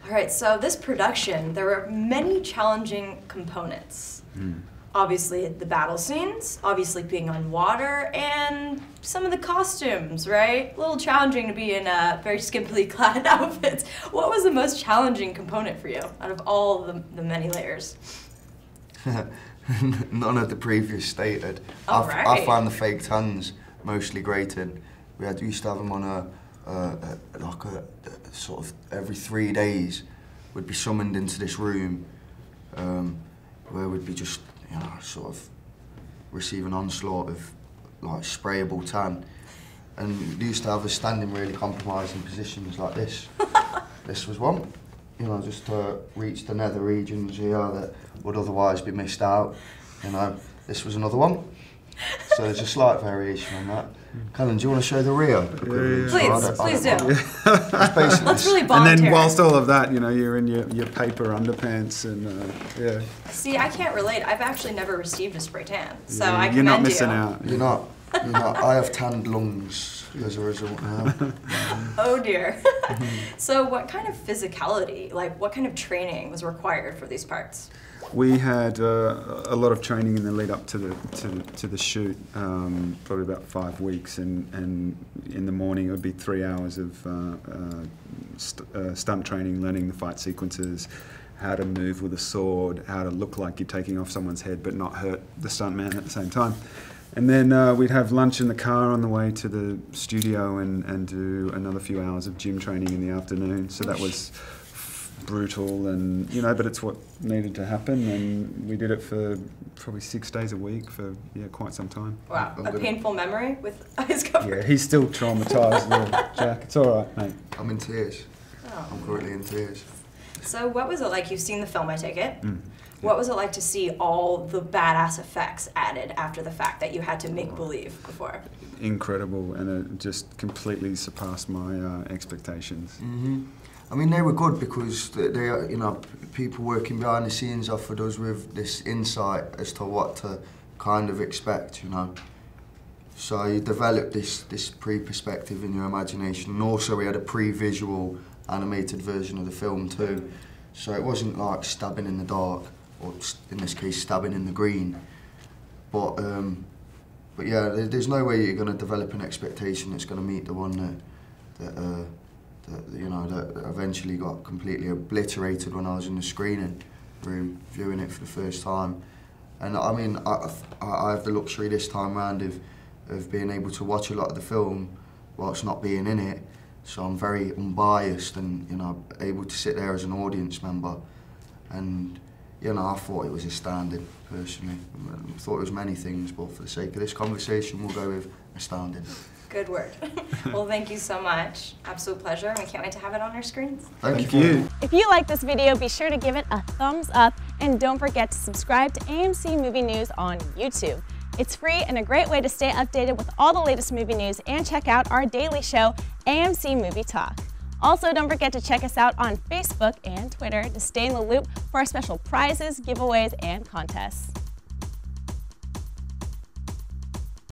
Alright, so this production, there were many challenging components. Obviously the battle scenes, obviously being on water, and some of the costumes, right? A little challenging to be in very skimpily clad outfits. What was the most challenging component for you out of all the many layers? None of the previous stated. I found the fake tans mostly grated. We used to have them on like a sort of every 3 days. We'd be summoned into this room where we'd be just, you know, sort of receive an onslaught of like sprayable tan. And we used to have us standing really compromising positions like this. This was one, you know, just to reach the nether regions here that would otherwise be missed out. You know, this was another one. So there's a slight variation on that. Callan, do you want to show the rear? Please do. Let's really bond And then here. whilst all of that, you know, you're in your paper underpants and yeah. See, I can't relate. I've actually never received a spray tan, so Yeah, I you're commend not you. missing out. You're not. You're not. I have tanned lungs as a result now. Oh dear. So what kind of physicality, like what kind of training was required for these parts? We had a lot of training in the lead up to the shoot, probably about 5 weeks, and in the morning it would be 3 hours of stunt training, learning the fight sequences, how to move with a sword, how to look like you're taking off someone's head but not hurt the stuntman at the same time. And then we'd have lunch in the car on the way to the studio and do another few hours of gym training in the afternoon. So that was brutal, and you know, but it's what needed to happen, and we did it for probably 6 days a week for quite some time. Wow, a painful memory with eyes covered. Yeah, he's still traumatized, Jack. It's all right, mate. I'm in tears. Oh. I'm currently in tears. So what was it like? You've seen the film, I take it. What was it like to see all the badass effects added after the fact that you had to make believe before? Incredible, and it just completely surpassed my expectations. I mean, they were good because they, you know, people working behind the scenes offered us with this insight as to what to kind of expect, you know. So you develop this pre-perspective in your imagination, and also we had a pre-visual animated version of the film too. So it wasn't like stabbing in the dark, or in this case, stabbing in the green. But yeah, there's no way you're going to develop an expectation that's going to meet the one that you know, that eventually got completely obliterated when I was in the screening room viewing it for the first time. And I mean, I have the luxury this time round of being able to watch a lot of the film whilst not being in it, so I'm very unbiased and, you know, able to sit there as an audience member. And, you know, I thought it was astounding, personally. I thought it was many things, but for the sake of this conversation, we'll go with astounding. Good word. Well, thank you so much. Absolute pleasure, and we can't wait to have it on our screens. Thank you. If you like this video, be sure to give it a thumbs up, and don't forget to subscribe to AMC Movie News on YouTube. It's free and a great way to stay updated with all the latest movie news, and check out our daily show, AMC Movie Talk. Also, don't forget to check us out on Facebook and Twitter to stay in the loop for our special prizes, giveaways, and contests.